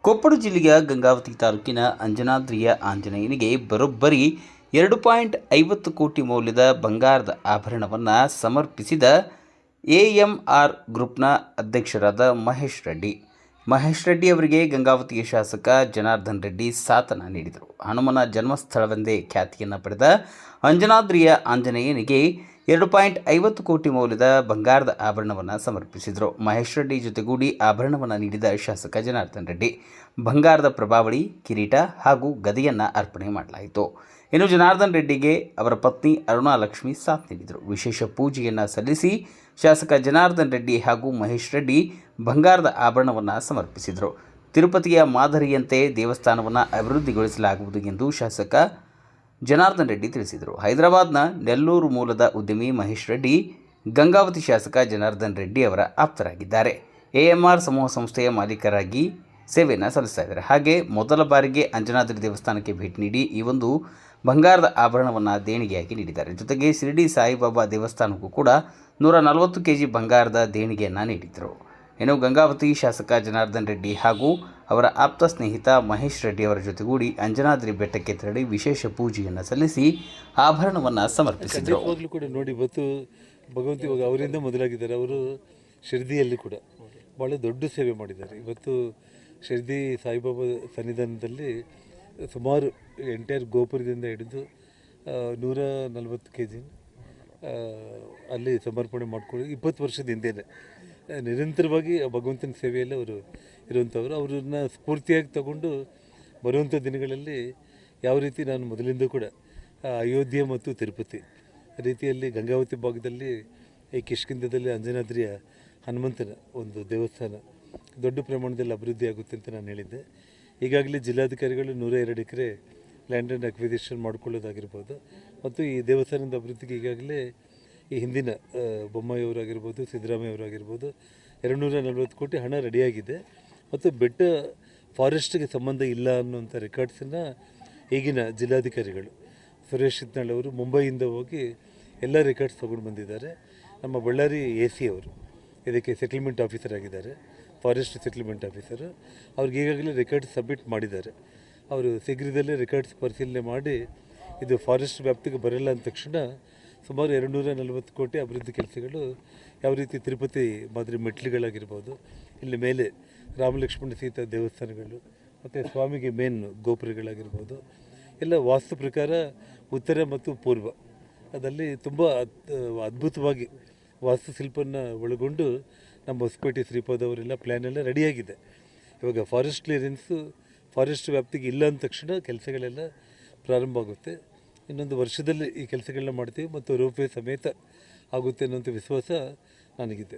ಕೊಪ್ಪಳ ಜಿಲ್ಲೆಯ ಗಂಗಾವತಿ ತಾಲೂಕಿನ ಅಂಜನಾದ್ರಿಯ ಆಂಜನೇಯನಿಗೆ ಬರೋಬ್ಬರಿ 2.50 ಕೋಟಿ ಮೌಲ್ಯದ ಬಂಗಾರದ ಆಭರಣವನ್ನು ಸಮರ್ಪಿಸಿದ ಎಎಂಆರ್ ಗ್ರೂಪ್ನ ಅಧ್ಯಕ್ಷರಾದ ಮಹೇಶ್ ರೆಡ್ಡಿ ಅವರಿಗೆ ಗಂಗಾವತಿಯ ಶಾಸಕ ಜನಾರ್ದನ್ ರೆಡ್ಡಿ ಸಾಥನ ನೀಡಿದರು. ಹನುಮನ ಜನ್ಮಸ್ಥಳವೆಂದೇ ಖ್ಯಾತಿಯನ್ನು ಪಡೆದ ಅಂಜನಾದ್ರಿಯ ಆಂಜನೇಯನಿಗೆ 2.50 ಕೋಟಿ ಮೌಲ್ಯದ ಬಂಗಾರದ ಆಭರಣವನ್ನು ಸಮರ್ಪಿಸಿದರು. ಮಹೇಶ್ ರೆಡ್ಡಿ ಜೊತೆಗೂಡಿ ಆಭರಣವನ್ನು ನೀಡಿದ ಶಾಸಕ ಜನಾರ್ದನ್ ರೆಡ್ಡಿ ಬಂಗಾರದ ಪ್ರಭಾವಳಿ, ಕಿರೀಟ ಹಾಗೂ ಗದೆಯನ್ನು ಅರ್ಪಣೆ ಮಾಡಲಾಯಿತು. ಇನ್ನು ಜನಾರ್ದನ್ ರೆಡ್ಡಿಗೆ ಅವರ ಪತ್ನಿ ಅರುಣಾಲಕ್ಷ್ಮಿ ಸಾಥ್ ನೀಡಿದರು. ವಿಶೇಷ ಪೂಜೆಯನ್ನು ಸಲ್ಲಿಸಿ ಶಾಸಕ ಜನಾರ್ದನ್ ರೆಡ್ಡಿ ಹಾಗೂ ಮಹೇಶ್ ರೆಡ್ಡಿ ಬಂಗಾರದ ಆಭರಣವನ್ನು ಸಮರ್ಪಿಸಿದರು. ತಿರುಪತಿಯ ಮಾದರಿಯಂತೆ ದೇವಸ್ಥಾನವನ್ನು ಅಭಿವೃದ್ಧಿಗೊಳಿಸಲಾಗುವುದು ಎಂದು ಶಾಸಕ ಜನಾರ್ದನ್ ರೆಡ್ಡಿ ತಿಳಿಸಿದರು. ಹೈದರಾಬಾದ್ನ ನೆಲ್ಲೂರು ಮೂಲದ ಉದ್ಯಮಿ ಮಹೇಶ್ ರೆಡ್ಡಿ ಗಂಗಾವತಿ ಶಾಸಕ ಜನಾರ್ದನ್ ರೆಡ್ಡಿ ಅವರ ಆಪ್ತರಾಗಿದ್ದಾರೆ. ಎಎಂಆರ್ ಸಮೂಹ ಸಂಸ್ಥೆಯ ಮಾಲೀಕರಾಗಿ ಸೇವೆಯನ್ನು ಸಲ್ಲಿಸ್ತಾ ಇದ್ದಾರೆ. ಹಾಗೆ ಮೊದಲ ಬಾರಿಗೆ ಅಂಜನಾದ್ರಿ ದೇವಸ್ಥಾನಕ್ಕೆ ಭೇಟಿ ನೀಡಿ ಈ ಒಂದು ಬಂಗಾರದ ಆಭರಣವನ್ನು ದೇಣಿಗೆಯಾಗಿ ನೀಡಿದ್ದಾರೆ. ಜೊತೆಗೆ ಶಿರಡಿ ಸಾಯಿಬಾಬಾ ದೇವಸ್ಥಾನಕ್ಕೂ ಕೂಡ 140 ಕೆಜಿ ಬಂಗಾರದ ದೇಣಿಗೆಯನ್ನು ನೀಡಿದರು. ಇನ್ನು ಗಂಗಾವತಿ ಶಾಸಕ ಜನಾರ್ದನ್ ರೆಡ್ಡಿ ಹಾಗೂ ಅವರ ಆಪ್ತ ಸ್ನೇಹಿತ ಮಹೇಶ್ ರೆಡ್ಡಿ ಅವರ ಜೊತೆಗೂಡಿ ಅಂಜನಾದ್ರಿ ಬೆಟ್ಟಕ್ಕೆ ತೆರಳಿ ವಿಶೇಷ ಪೂಜೆಯನ್ನು ಸಲ್ಲಿಸಿ ಆಭರಣವನ್ನು ಸಮರ್ಪಿಸಿದರು. ಕೂಡ ನೋಡಿ, ಇವತ್ತು ಭಗವಂತ ಇವಾಗ ಅವರಿಂದ ಮೊದಲಾಗಿದ್ದಾರೆ. ಅವರು ಶಿರ್ದಿಯಲ್ಲಿ ಕೂಡ ಭಾಳ ದೊಡ್ಡ ಸೇವೆ ಮಾಡಿದ್ದಾರೆ. ಇವತ್ತು ಶಿರ್ದಿ ಸಾಯಿಬಾಬಾ ಸನ್ನಿಧಾನದಲ್ಲಿ ಸುಮಾರು ಎಂಟೈರ್ ಗೋಪುರದಿಂದ ಹಿಡಿದು 140 ಕೆಜಿ ಅಲ್ಲಿ ಸಮರ್ಪಣೆ ಮಾಡಿಕೊಂಡು 20 ವರ್ಷದ ಹಿಂದೆಯೇ ನಿರಂತರವಾಗಿ ಭಗವಂತನ ಸೇವೆಯಲ್ಲಿ ಅವರು ಇರುವಂಥವ್ರು. ಅವ್ರನ್ನ ಸ್ಫೂರ್ತಿಯಾಗಿ ತಗೊಂಡು ಬರುವಂಥ ದಿನಗಳಲ್ಲಿ ಯಾವ ರೀತಿ ನಾನು ಮೊದಲಿಂದ ಕೂಡ ಅಯೋಧ್ಯೆ ಮತ್ತು ತಿರುಪತಿ ರೀತಿಯಲ್ಲಿ ಗಂಗಾವತಿ ಭಾಗದಲ್ಲಿ ಈ ಕಿಷ್ಕಿಂಧದಲ್ಲಿ ಅಂಜನಾದ್ರಿಯ ಹನುಮಂತನ ಒಂದು ದೇವಸ್ಥಾನ ದೊಡ್ಡ ಪ್ರಮಾಣದಲ್ಲಿ ಅಭಿವೃದ್ಧಿ ಆಗುತ್ತೆ ಅಂತ ನಾನು ಹೇಳಿದ್ದೆ. ಈಗಾಗಲೇ ಜಿಲ್ಲಾಧಿಕಾರಿಗಳು 102 ಎಕರೆ ಲ್ಯಾಂಡ್ ಆ್ಯಂಡ್ ಅಕ್ವಿಸಿಷನ್ ಮಾಡ್ಕೊಳ್ಳೋದಾಗಿರ್ಬೋದು ಮತ್ತು ಈ ದೇವಸ್ಥಾನದ ಅಭಿವೃದ್ಧಿಗೆ ಈಗಾಗಲೇ ಈ ಹಿಂದಿನ ಬೊಮ್ಮಾಯಿ ಅವರಾಗಿರ್ಬೋದು, ಸಿದ್ದರಾಮಯ್ಯ ಅವರಾಗಿರ್ಬೋದು 240 ಕೋಟಿ ಹಣ ರೆಡಿಯಾಗಿದೆ. ಮತ್ತು ಬೆಟ್ಟ ಫಾರೆಸ್ಟ್ಗೆ ಸಂಬಂಧ ಇಲ್ಲ ಅನ್ನುವಂಥ ರೆಕಾರ್ಡ್ಸನ್ನು ಈಗಿನ ಜಿಲ್ಲಾಧಿಕಾರಿಗಳು ಸುರೇಶ್ ಇತ್ನಾಳ್ ಅವರು ಮುಂಬೈಯಿಂದ ಹೋಗಿ ಎಲ್ಲ ರೆಕಾರ್ಡ್ಸ್ ತೊಗೊಂಡು ಬಂದಿದ್ದಾರೆ. ನಮ್ಮ ಬಳ್ಳಾರಿ AC ಅವರು ಇದಕ್ಕೆ ಸೆಟಲ್ಮೆಂಟ್ ಆಫೀಸರ್ ಆಗಿದ್ದಾರೆ, ಫಾರೆಸ್ಟ್ ಸೆಟಲ್ಮೆಂಟ್ ಆಫೀಸರು. ಅವ್ರಿಗೆ ಈಗಾಗಲೇ ರೆಕಾರ್ಡ್ಸ್ ಸಬ್ಮಿಟ್ ಮಾಡಿದ್ದಾರೆ. ಅವರು ಶೀಘ್ರದಲ್ಲೇ ರೆಕಾರ್ಡ್ಸ್ ಪರಿಶೀಲನೆ ಮಾಡಿ ಇದು ಫಾರೆಸ್ಟ್ ವ್ಯಾಪ್ತಿಗೆ ಬರಲ್ಲ ಅಂದ ತಕ್ಷಣ ಸುಮಾರು 240 ಕೋಟಿ ಅಭಿವೃದ್ಧಿ ಕೆಲಸಗಳು ಯಾವ ರೀತಿ ತಿರುಪತಿ ಮಾದರಿ ಮೆಟ್ಲುಗಳಾಗಿರ್ಬೋದು, ಇಲ್ಲಿ ಮೇಲೆ ರಾಮಲಕ್ಷ್ಮಣ ಸೀತಾ ದೇವಸ್ಥಾನಗಳು ಮತ್ತು ಸ್ವಾಮಿಗೆ ಮೇನ್ ಗೋಪುರಗಳಾಗಿರ್ಬೋದು ಎಲ್ಲ ವಾಸ್ತು ಪ್ರಕಾರ ಉತ್ತರ ಮತ್ತು ಪೂರ್ವ ಅದಲ್ಲಿ ತುಂಬ ಅದ್ಭುತವಾಗಿ ವಾಸ್ತುಶಿಲ್ಪವನ್ನು ಒಳಗೊಂಡು ನಮ್ಮ ಹೊಸಪೇಟೆ ಶ್ರೀಪಾದ್ ಅವರೆಲ್ಲ ಪ್ಲ್ಯಾನ್ ಎಲ್ಲ ರೆಡಿಯಾಗಿದೆ. ಇವಾಗ ಫಾರೆಸ್ಟ್ ಕ್ಲಿಯರೆನ್ಸು ಫಾರೆಸ್ಟ್ ವ್ಯಾಪ್ತಿಗೆ ಇಲ್ಲ ಅಂದ ತಕ್ಷಣ ಕೆಲಸಗಳೆಲ್ಲ ಪ್ರಾರಂಭ ಆಗುತ್ತೆ. ಇನ್ನೊಂದು ವರ್ಷದಲ್ಲಿ ಈ ಕೆಲಸಗಳನ್ನ ಮಾಡ್ತೀವಿ ಮತ್ತು ರೋಪ್ವೇ ಸಮೇತ ಆಗುತ್ತೆ ಅನ್ನೋಂಥ ವಿಶ್ವಾಸ ನನಗಿದೆ.